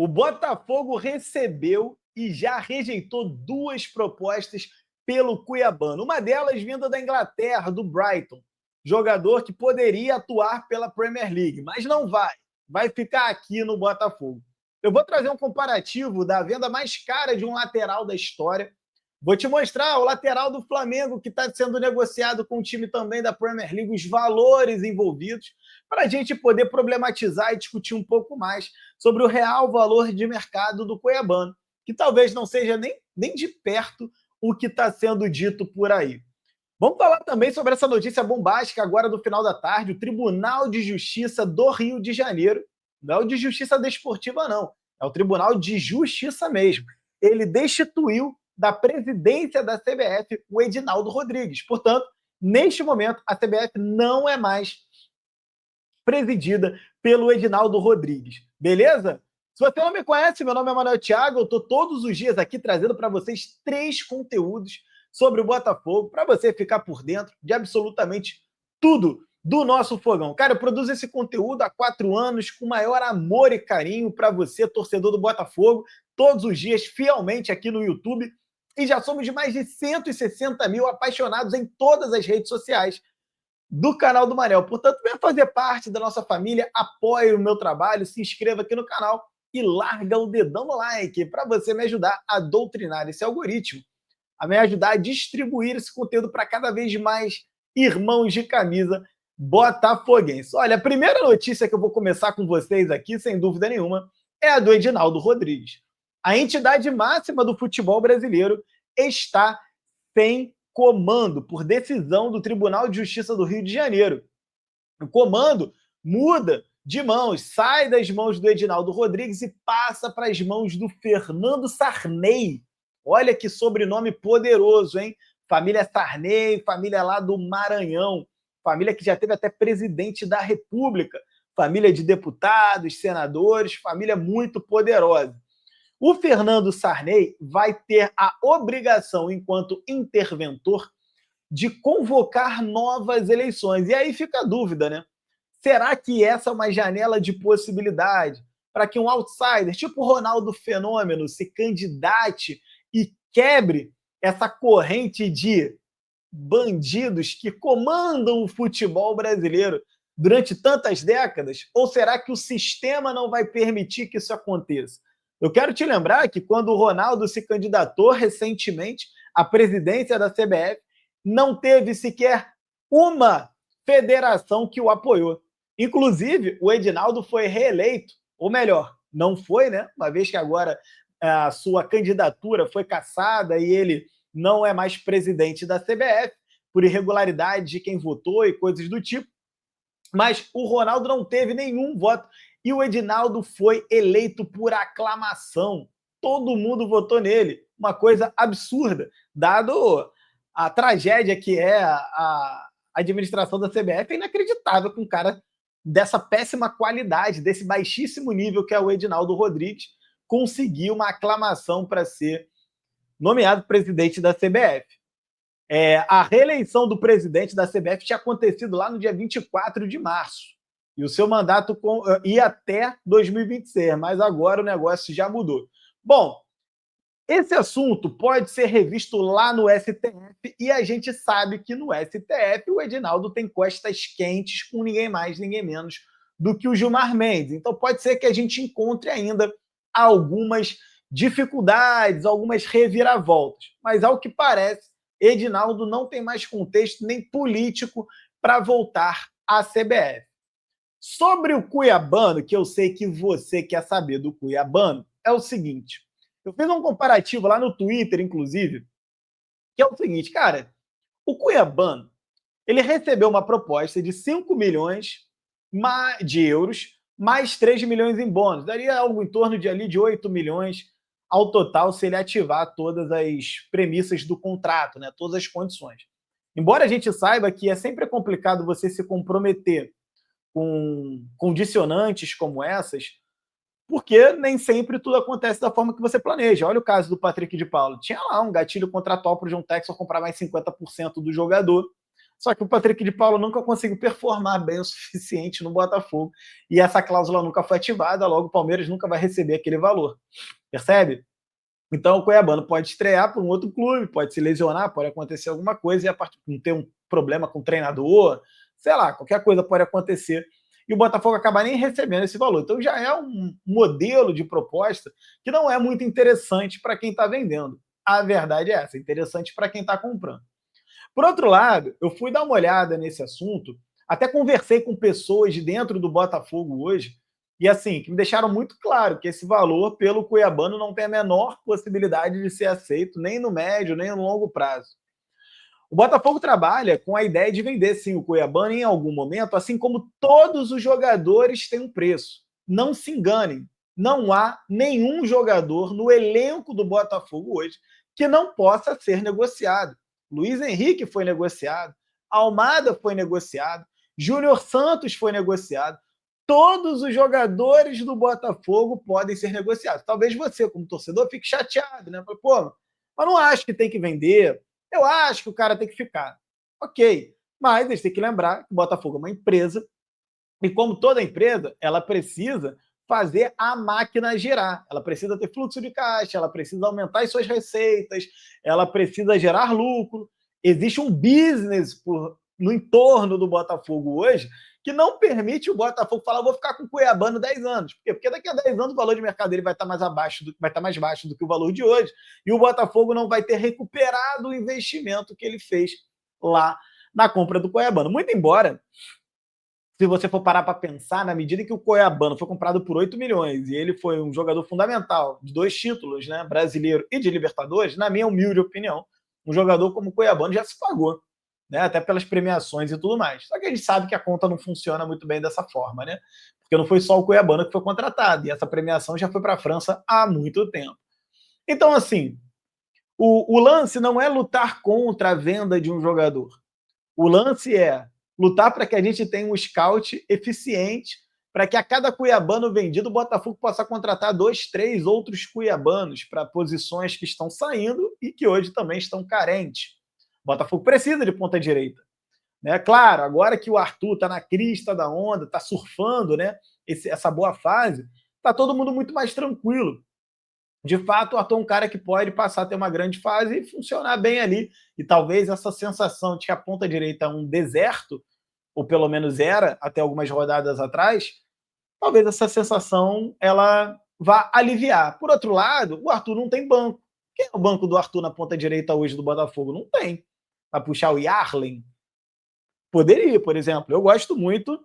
O Botafogo recebeu e já rejeitou duas propostas pelo Cuiabano. Uma delas vinda da Inglaterra, do Brighton, jogador que poderia atuar pela Premier League, mas não vai. Vai ficar aqui no Botafogo. Eu vou trazer um comparativo da venda mais cara de um lateral da história. Vou te mostrar o lateral do Flamengo, que está sendo negociado com o time também da Premier League, os valores envolvidos, para a gente poder problematizar e discutir um pouco mais sobre o real valor de mercado do Cuiabano, que talvez não seja nem de perto o que está sendo dito por aí. Vamos falar também sobre essa notícia bombástica agora do final da tarde. O Tribunal de Justiça do Rio de Janeiro, não é o de Justiça Desportiva, não, é o Tribunal de Justiça mesmo. Ele destituiu da presidência da CBF o Edinaldo Rodrigues. Portanto, neste momento, a CBF não é mais presidida pelo Edinaldo Rodrigues. Beleza? Se você não me conhece, meu nome é Manuel Thiago, eu estou todos os dias aqui trazendo para vocês 3 conteúdos sobre o Botafogo, para você ficar por dentro de absolutamente tudo do nosso fogão. Cara, eu produzo esse conteúdo há 4 anos com maior amor e carinho para você, torcedor do Botafogo, todos os dias, fielmente aqui no YouTube, e já somos de mais de 160 mil apaixonados em todas as redes sociais do canal do Manel. Portanto, venha fazer parte da nossa família, apoie o meu trabalho, se inscreva aqui no canal e larga o dedão no like para você me ajudar a doutrinar esse algoritmo, a me ajudar a distribuir esse conteúdo para cada vez mais irmãos de camisa botafoguense. Olha, a primeira notícia que eu vou começar com vocês aqui, sem dúvida nenhuma, é a do Edinaldo Rodrigues. A entidade máxima do futebol brasileiro está sem comando, por decisão do Tribunal de Justiça do Rio de Janeiro. O comando muda de mãos, sai das mãos do Edinaldo Rodrigues e passa para as mãos do Fernando Sarney. Olha que sobrenome poderoso, hein? Família Sarney, família lá do Maranhão, família que já teve até presidente da República, família de deputados, senadores, família muito poderosa. O Fernando Sarney vai ter a obrigação, enquanto interventor, de convocar novas eleições. E aí fica a dúvida, né? Será que essa é uma janela de possibilidade para que um outsider, tipo o Ronaldo Fenômeno, se candidate e quebre essa corrente de bandidos que comandam o futebol brasileiro durante tantas décadas? Ou será que o sistema não vai permitir que isso aconteça? Eu quero te lembrar que quando o Ronaldo se candidatou recentemente à presidência da CBF, não teve sequer uma federação que o apoiou. Inclusive, o Edinaldo foi reeleito, ou melhor, não foi, né? Uma vez que agora a sua candidatura foi cassada e ele não é mais presidente da CBF, por irregularidade de quem votou e coisas do tipo. Mas o Ronaldo não teve nenhum voto. E o Edinaldo foi eleito por aclamação. Todo mundo votou nele. Uma coisa absurda, dado a tragédia que é a administração da CBF. É inacreditável que um cara dessa péssima qualidade, desse baixíssimo nível que é o Edinaldo Rodrigues, conseguiu uma aclamação para ser nomeado presidente da CBF. A reeleição do presidente da CBF tinha acontecido lá no dia 24 de março. E o seu mandato ia até 2026, mas agora o negócio já mudou. Bom, esse assunto pode ser revisto lá no STF e a gente sabe que no STF o Edinaldo tem costas quentes com ninguém mais, ninguém menos do que o Gilmar Mendes. Então pode ser que a gente encontre ainda algumas dificuldades, algumas reviravoltas. Mas ao que parece, Edinaldo não tem mais contexto nem político para voltar à CBF. Sobre o Cuiabano, que eu sei que você quer saber do Cuiabano, é o seguinte. Eu fiz um comparativo lá no Twitter, inclusive, que é o seguinte, cara, o Cuiabano, ele recebeu uma proposta de 5 milhões de euros, mais 3 milhões em bônus. Daria algo em torno de 8 milhões ao total se ele ativar todas as premissas do contrato, né? Todas as condições. Embora a gente saiba que é sempre complicado você se comprometer com condicionantes como essas, porque nem sempre tudo acontece da forma que você planeja. Olha o caso do Patrick de Paulo. Tinha lá um gatilho contratual para o João Textor comprar mais 50% do jogador, Só que o Patrick de Paula nunca conseguiu performar bem o suficiente no Botafogo. E essa cláusula nunca foi ativada, logo o Palmeiras nunca vai receber aquele valor. Percebe? Então o Cuiabano pode estrear para um outro clube, pode se lesionar, pode acontecer alguma coisa, e a partir de ter um problema com o treinador, sei lá, qualquer coisa pode acontecer. E o Botafogo acabar nem recebendo esse valor. Então já é um modelo de proposta que não é muito interessante para quem está vendendo. A verdade é essa, é interessante para quem está comprando. Por outro lado, eu fui dar uma olhada nesse assunto, até conversei com pessoas de dentro do Botafogo hoje, e assim, que me deixaram muito claro que esse valor pelo Cuiabano não tem a menor possibilidade de ser aceito, nem no médio, nem no longo prazo. O Botafogo trabalha com a ideia de vender sim o Cuiabano em algum momento, assim como todos os jogadores têm um preço. Não se enganem, não há nenhum jogador no elenco do Botafogo hoje que não possa ser negociado. Luiz Henrique foi negociado, Almada foi negociado, Júnior Santos foi negociado. Todos os jogadores do Botafogo podem ser negociados. Talvez você, como torcedor, fique chateado, né? Pô, mas não acho que tem que vender. Eu acho que o cara tem que ficar. Ok, mas a gente tem que lembrar que o Botafogo é uma empresa e, como toda empresa, ela precisa fazer a máquina girar. Ela precisa ter fluxo de caixa, ela precisa aumentar as suas receitas, ela precisa gerar lucro. Existe um business no entorno do Botafogo hoje que não permite o Botafogo falar, vou ficar com o Cuiabano 10 anos. Por quê? Porque daqui a 10 anos o valor de mercado dele vai estar mais baixo do que o valor de hoje, e o Botafogo não vai ter recuperado o investimento que ele fez lá na compra do Cuiabano. Muito embora, se você for parar para pensar, na medida que o Cuiabano foi comprado por 8 milhões e ele foi um jogador fundamental de 2 títulos, né, brasileiro e de Libertadores, na minha humilde opinião, um jogador como o Cuiabano já se pagou, né, até pelas premiações e tudo mais. Só que a gente sabe que a conta não funciona muito bem dessa forma, né? Porque não foi só o Cuiabano que foi contratado, e essa premiação já foi para a França há muito tempo. Então, assim, o lance não é lutar contra a venda de um jogador. O lance é lutar para que a gente tenha um scout eficiente, para que a cada cuiabano vendido, o Botafogo possa contratar 2, 3 outros cuiabanos para posições que estão saindo e que hoje também estão carentes. O Botafogo precisa de ponta direita. Né? Claro, agora que o Arthur está na crista da onda, está surfando, né, essa boa fase, está todo mundo muito mais tranquilo. De fato, o Arthur é um cara que pode passar a ter uma grande fase e funcionar bem ali. E talvez essa sensação de que a ponta direita é um deserto, ou pelo menos era até algumas rodadas atrás, talvez essa sensação ela vá aliviar. Por outro lado, o Arthur não tem banco. Quem é o banco do Arthur na ponta direita hoje do Botafogo? Não tem. Vai puxar o Yarlen? Poderia, por exemplo. Eu gosto muito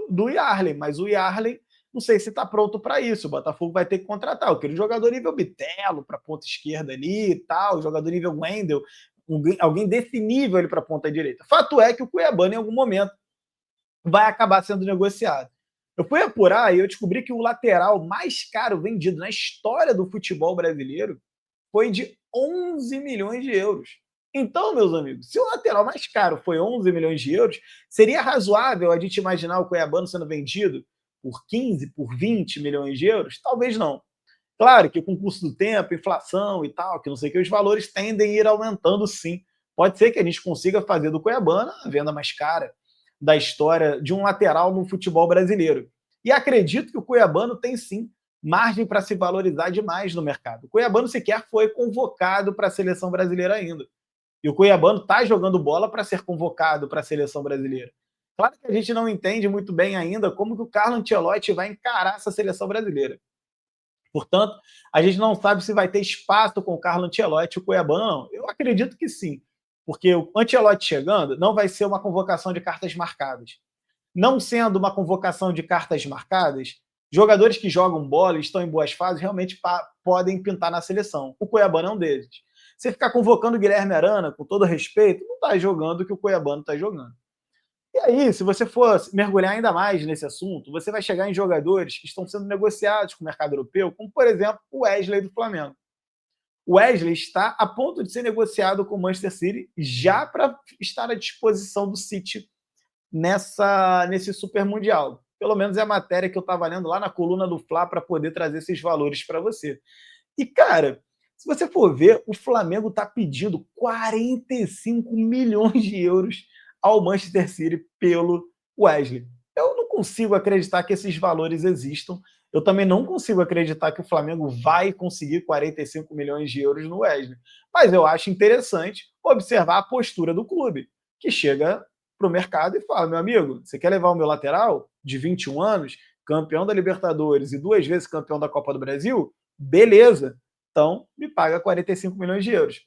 do Yarlen, mas o Yarlen não sei se está pronto para isso. O Botafogo vai ter que contratar. Eu quero um jogador nível Bitelo para a ponta esquerda ali e tal, jogador nível Wendel, alguém desse nível ali para a ponta direita. Fato é que o Cuiabano, em algum momento, vai acabar sendo negociado. Eu fui apurar e eu descobri que o lateral mais caro vendido na história do futebol brasileiro foi de 11 milhões de euros. Então, meus amigos, se o lateral mais caro foi 11 milhões de euros, seria razoável a gente imaginar o Cuiabano sendo vendido por 15, por 20 milhões de euros? Talvez não. Claro que com o curso do tempo, inflação e tal, que não sei o que, os valores tendem a ir aumentando sim. Pode ser que a gente consiga fazer do Cuiabano a venda mais cara da história de um lateral no futebol brasileiro. E acredito que o Cuiabano tem sim margem para se valorizar demais no mercado. O Cuiabano sequer foi convocado para a seleção brasileira ainda. E o Cuiabano está jogando bola para ser convocado para a seleção brasileira. Claro que a gente não entende muito bem ainda como que o Carlo Ancelotti vai encarar essa seleção brasileira. Portanto, a gente não sabe se vai ter espaço com o Carlo Ancelotti e o Cuiabano, não. Eu acredito que sim, porque o Ancelotti chegando não vai ser uma convocação de cartas marcadas. Não sendo uma convocação de cartas marcadas, jogadores que jogam bola e estão em boas fases realmente podem pintar na seleção. O Cuiabano é um deles. Você ficar convocando o Guilherme Arana, com todo respeito, não está jogando o que o Cuiabano está jogando. E aí, se você for mergulhar ainda mais nesse assunto, você vai chegar em jogadores que estão sendo negociados com o mercado europeu, como, por exemplo, o Wesley do Flamengo. O Wesley está a ponto de ser negociado com o Manchester City já para estar à disposição do City nesse Super Mundial. Pelo menos é a matéria que eu estava lendo lá na coluna do Fla para poder trazer esses valores para você. E, cara, Se você for ver, o Flamengo está pedindo 45 milhões de euros ao Manchester City pelo Wesley. Eu não consigo acreditar que esses valores existam. Eu também não consigo acreditar que o Flamengo vai conseguir 45 milhões de euros no Wesley. Mas eu acho interessante observar a postura do clube, que chega para o mercado e fala: meu amigo, você quer levar o meu lateral de 21 anos, campeão da Libertadores e 2 vezes campeão da Copa do Brasil? Beleza. Então, me paga 45 milhões de euros.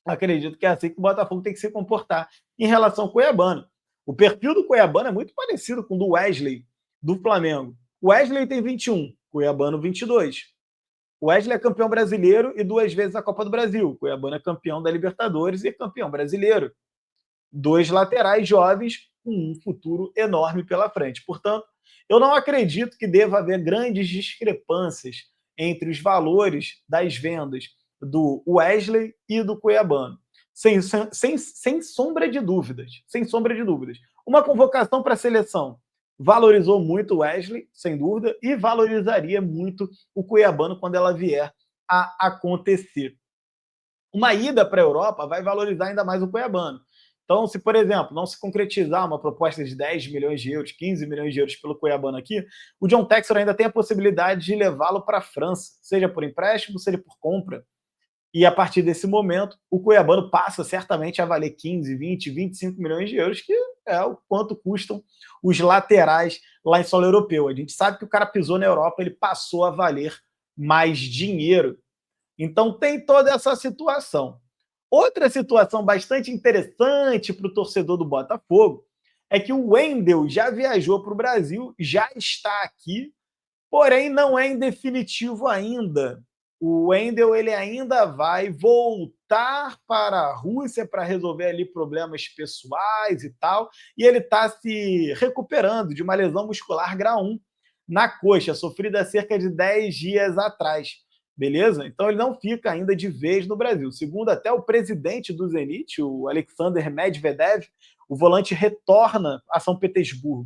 Acredito que é assim que o Botafogo tem que se comportar em relação ao Cuiabano. O perfil do Cuiabano é muito parecido com o do Wesley, do Flamengo. O Wesley tem 21, Cuiabano 22. O Wesley é campeão brasileiro e 2 vezes a Copa do Brasil. O Cuiabano é campeão da Libertadores e campeão brasileiro. 2 laterais jovens com um futuro enorme pela frente. Portanto, eu não acredito que deva haver grandes discrepâncias entre os valores das vendas do Wesley e do Cuiabano. Sem sombra de dúvidas. Sem sombra de dúvidas. Uma convocação para a seleção valorizou muito o Wesley, sem dúvida, e valorizaria muito o Cuiabano quando ela vier a acontecer. Uma ida para a Europa vai valorizar ainda mais o Cuiabano. Então, se, por exemplo, não se concretizar uma proposta de 10 milhões de euros, 15 milhões de euros pelo Cuiabano aqui, o John Textor ainda tem a possibilidade de levá-lo para a França, seja por empréstimo, seja por compra. E a partir desse momento, o Cuiabano passa certamente a valer 15, 20, 25 milhões de euros, que é o quanto custam os laterais lá em solo europeu. A gente sabe que o cara pisou na Europa, ele passou a valer mais dinheiro. Então tem toda essa situação. Outra situação bastante interessante para o torcedor do Botafogo é que o Wendel já viajou para o Brasil, já está aqui, porém não é em definitivo ainda. O Wendel ele ainda vai voltar para a Rússia para resolver ali problemas pessoais e tal, e ele está se recuperando de uma lesão muscular grau 1 na coxa, sofrida há cerca de 10 dias atrás. Beleza? Então ele não fica ainda de vez no Brasil. Segundo até o presidente do Zenit, o Alexander Medvedev, o volante retorna a São Petersburgo.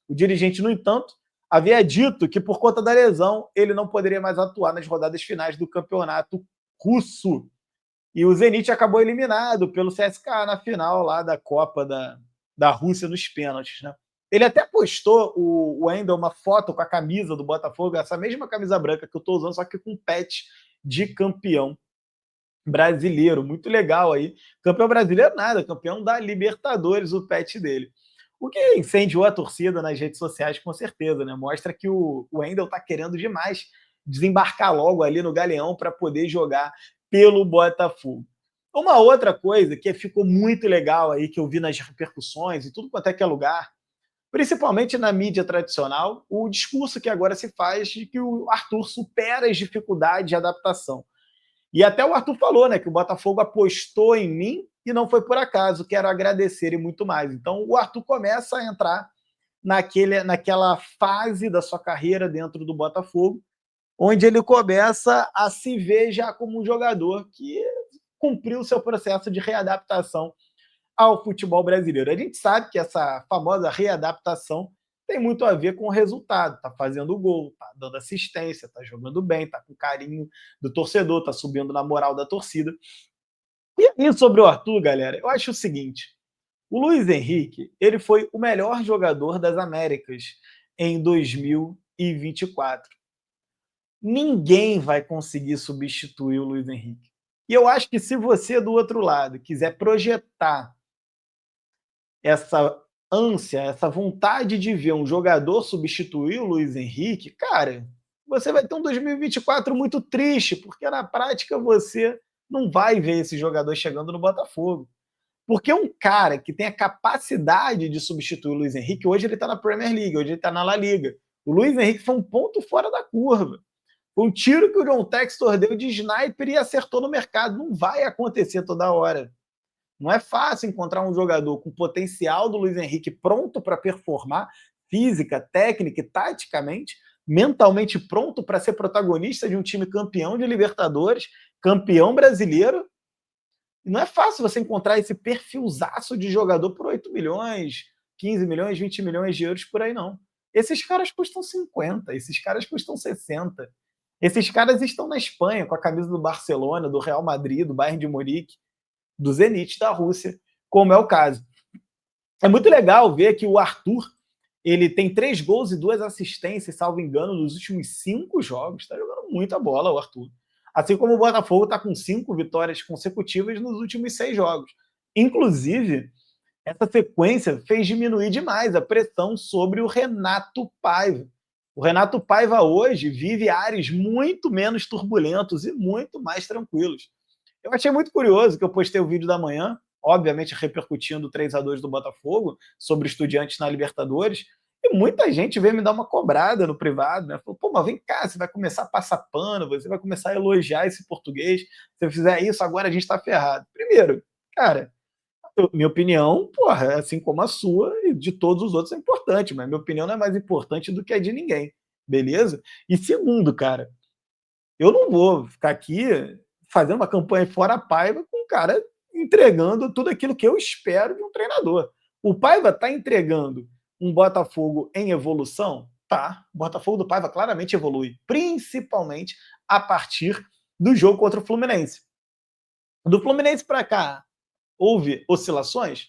O dirigente, no entanto, havia dito que por conta da lesão ele não poderia mais atuar nas rodadas finais do campeonato russo. E o Zenit acabou eliminado pelo CSKA na final lá da Copa da Rússia nos pênaltis, né? Ele até postou, o Wendel, uma foto com a camisa do Botafogo, essa mesma camisa branca que eu estou usando, só que com patch de campeão brasileiro. Muito legal aí. Campeão brasileiro nada, campeão da Libertadores, o patch dele. O que incendiou a torcida nas redes sociais, com certeza, né? Mostra que o Wendel está querendo demais desembarcar logo ali no Galeão para poder jogar pelo Botafogo. Uma outra coisa que ficou muito legal aí, que eu vi nas repercussões e tudo quanto é que é lugar, principalmente na mídia tradicional, o discurso que agora se faz de que o Arthur supera as dificuldades de adaptação. E até o Arthur falou, né, que o Botafogo apostou em mim e não foi por acaso, quero agradecer e muito mais. Então o Arthur começa a entrar naquela fase da sua carreira dentro do Botafogo, onde ele começa a se ver já como um jogador que cumpriu o seu processo de readaptação ao futebol brasileiro. A gente sabe que essa famosa readaptação tem muito a ver com o resultado. Tá fazendo gol, tá dando assistência, tá jogando bem, tá com carinho do torcedor, tá subindo na moral da torcida. E aí, sobre o Arthur, galera, eu acho o seguinte: o Luiz Henrique, ele foi o melhor jogador das Américas em 2024. Ninguém vai conseguir substituir o Luiz Henrique. E eu acho que se você, do outro lado, quiser projetar essa ânsia, essa vontade de ver um jogador substituir o Luiz Henrique, cara, você vai ter um 2024 muito triste, porque na prática você não vai ver esse jogador chegando no Botafogo. Porque um cara que tem a capacidade de substituir o Luiz Henrique, hoje ele está na Premier League, hoje ele está na La Liga. O Luiz Henrique foi um ponto fora da curva. Foi um tiro que o John Textor deu de sniper e acertou no mercado. Não vai acontecer toda hora. Não é fácil encontrar um jogador com o potencial do Luiz Henrique pronto para performar, física, técnica e taticamente, mentalmente pronto para ser protagonista de um time campeão de Libertadores, campeão brasileiro. E não é fácil você encontrar esse perfilzaço de jogador por 8 milhões, 15 milhões, 20 milhões de euros por aí, não. Esses caras custam 50, esses caras custam 60. Esses caras estão na Espanha com a camisa do Barcelona, do Real Madrid, do Bayern de Munique, do Zenit da Rússia, como é o caso. É muito legal ver que o Arthur, ele tem 3 gols e 2 assistências, salvo engano, nos últimos 5 jogos. Está jogando muita bola o Arthur. Assim como o Botafogo está com 5 vitórias consecutivas nos últimos 6 jogos. Inclusive, essa sequência fez diminuir demais a pressão sobre o Renato Paiva. O Renato Paiva hoje vive ares muito menos turbulentos e muito mais tranquilos. Eu achei muito curioso que eu postei o vídeo da manhã, obviamente repercutindo o 3-2 do Botafogo sobre Estudiantes na Libertadores, e muita gente veio me dar uma cobrada no privado, né? Falou, pô, mas vem cá, você vai começar a passar pano, você vai começar a elogiar esse português, se você fizer isso, agora a gente tá ferrado. Primeiro, cara, minha opinião, porra, assim como a sua e de todos os outros é importante, mas minha opinião não é mais importante do que a de ninguém, beleza? E segundo, cara, eu não vou ficar aqui fazendo uma campanha fora Paiva com o cara entregando tudo aquilo que eu espero de um treinador. O Paiva está entregando um Botafogo em evolução? Tá. O Botafogo do Paiva claramente evolui, principalmente a partir do jogo contra o Fluminense. Do Fluminense para cá, houve oscilações?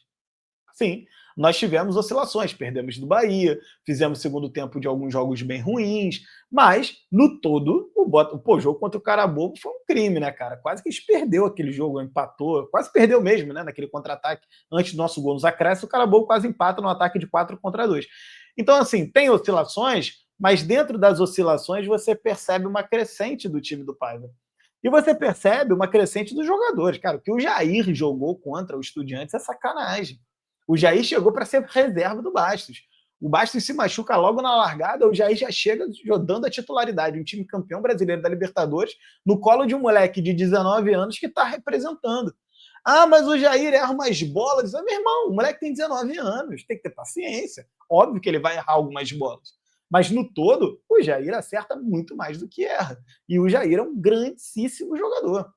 Sim, nós tivemos oscilações, perdemos do Bahia, fizemos segundo tempo de alguns jogos bem ruins, mas, no todo, o jogo contra o Carabobo foi um crime, né, cara? Quase que a gente perdeu aquele jogo, empatou, quase perdeu mesmo, né, naquele contra-ataque, antes do nosso gol nos acréscimos, o Carabobo quase empata no ataque de 4-2. Então, assim, tem oscilações, mas dentro das oscilações você percebe uma crescente do time do Paiva. E você percebe uma crescente dos jogadores. Cara, o que o Jair jogou contra o Estudiantes é sacanagem. O Jair chegou para ser reserva do Bastos. O Bastos se machuca logo na largada, o Jair já chega dando a titularidade. Um time campeão brasileiro da Libertadores no colo de um moleque de 19 anos que está representando. Ah, mas o Jair erra umas bolas. Meu irmão, o moleque tem 19 anos, tem que ter paciência. Óbvio que ele vai errar algumas bolas. Mas no todo, o Jair acerta muito mais do que erra. E o Jair é um grandíssimo jogador.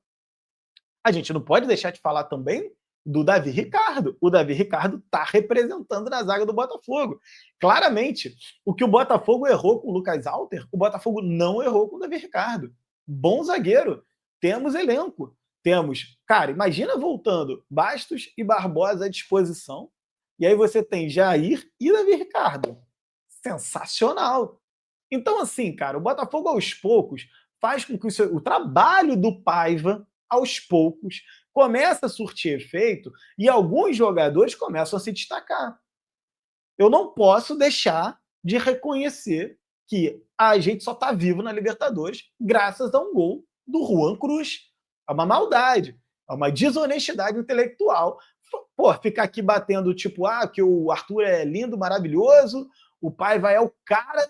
A gente não pode deixar de falar também do Davi Ricardo. O Davi Ricardo está representando na zaga do Botafogo. Claramente, o que o Botafogo errou com o Lucas Alter, o Botafogo não errou com o Davi Ricardo. Bom zagueiro. Temos elenco. Temos, cara, imagina voltando Bastos e Barbosa à disposição. E aí você tem Jair e Davi Ricardo. Sensacional. Então, assim, cara, o Botafogo aos poucos faz com que o trabalho do Paiva, aos poucos, começa a surtir efeito e alguns jogadores começam a se destacar. Eu não posso deixar de reconhecer que a gente só está vivo na Libertadores graças a um gol do Juan Cruz. É uma maldade, é uma desonestidade intelectual. Pô, ficar aqui batendo tipo, que o Arthur é lindo, maravilhoso, o Paiva é o cara,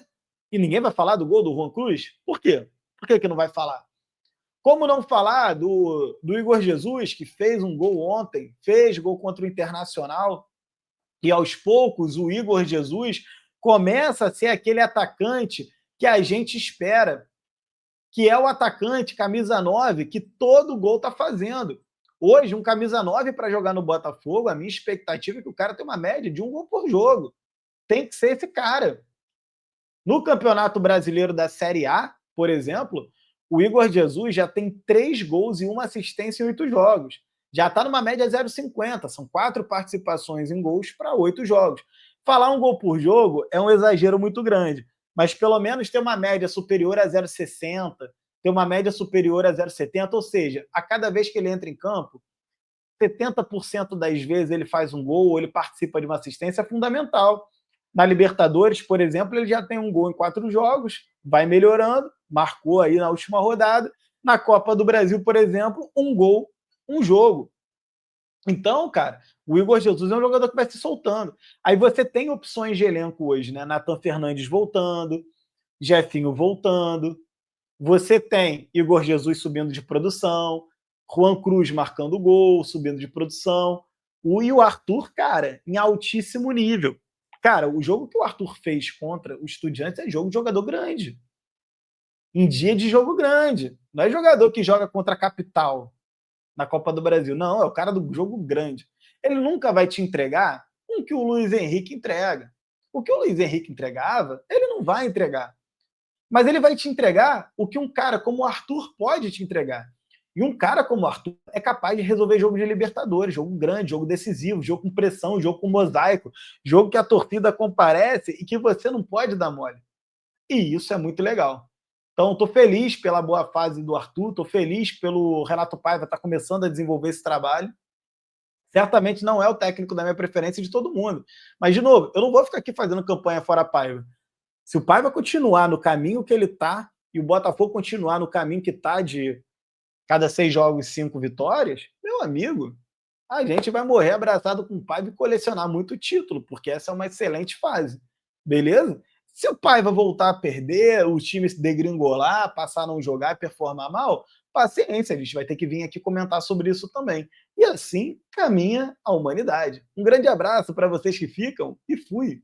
e ninguém vai falar do gol do Juan Cruz? Por quê? Por que não vai falar? Como não falar do Igor Jesus, que fez um gol ontem, fez gol contra o Internacional, e aos poucos o Igor Jesus começa a ser aquele atacante que a gente espera, que é o atacante camisa 9 que todo gol está fazendo. Hoje, um camisa 9 para jogar no Botafogo, a minha expectativa é que o cara tenha uma média de 1 gol por jogo. Tem que ser esse cara. No Campeonato Brasileiro da Série A, por exemplo, o Igor Jesus já tem 3 gols e 1 assistência em 8 jogos. Já está numa média 0,50. São 4 participações em gols para 8 jogos. Falar um gol por jogo é um exagero muito grande, mas pelo menos ter uma média superior a 0,60, ter uma média superior a 0,70, ou seja, a cada vez que ele entra em campo, 70% das vezes ele faz um gol ou ele participa de uma assistência, é fundamental. Na Libertadores, por exemplo, ele já tem um gol em 4 jogos, vai melhorando, marcou aí na última rodada. Na Copa do Brasil, por exemplo, um gol, um jogo. Então, cara, o Igor Jesus é um jogador que vai se soltando. Aí você tem opções de elenco hoje, né? Nathan Fernandes voltando, Jefinho voltando, você tem Igor Jesus subindo de produção, Juan Cruz marcando gol, subindo de produção, e o Arthur, cara, em altíssimo nível. Cara, o jogo que o Arthur fez contra o Estudiantes é jogo de jogador grande. Em dia de jogo grande. Não é jogador que joga contra a Capital na Copa do Brasil. Não, é o cara do jogo grande. Ele nunca vai te entregar o que o Luiz Henrique entrega. O que o Luiz Henrique entregava, ele não vai entregar. Mas ele vai te entregar o que um cara como o Arthur pode te entregar. E um cara como o Arthur é capaz de resolver jogo de Libertadores, jogo grande, jogo decisivo, jogo com pressão, jogo com mosaico, jogo que a torcida comparece e que você não pode dar mole. E isso é muito legal. Então, estou feliz pela boa fase do Arthur, estou feliz pelo Renato Paiva estar começando a desenvolver esse trabalho. Certamente não é o técnico da minha preferência de todo mundo. Mas, de novo, eu não vou ficar aqui fazendo campanha fora Paiva. Se o Paiva continuar no caminho que ele está e o Botafogo continuar no caminho que está de cada 6 jogos, 5 vitórias, meu amigo, a gente vai morrer abraçado com o Paiva e colecionar muito título, porque essa é uma excelente fase. Beleza? Se o Paiva voltar a perder, o time se degringolar, passar a não jogar e performar mal, paciência, a gente vai ter que vir aqui comentar sobre isso também. E assim caminha a humanidade. Um grande abraço para vocês que ficam e fui!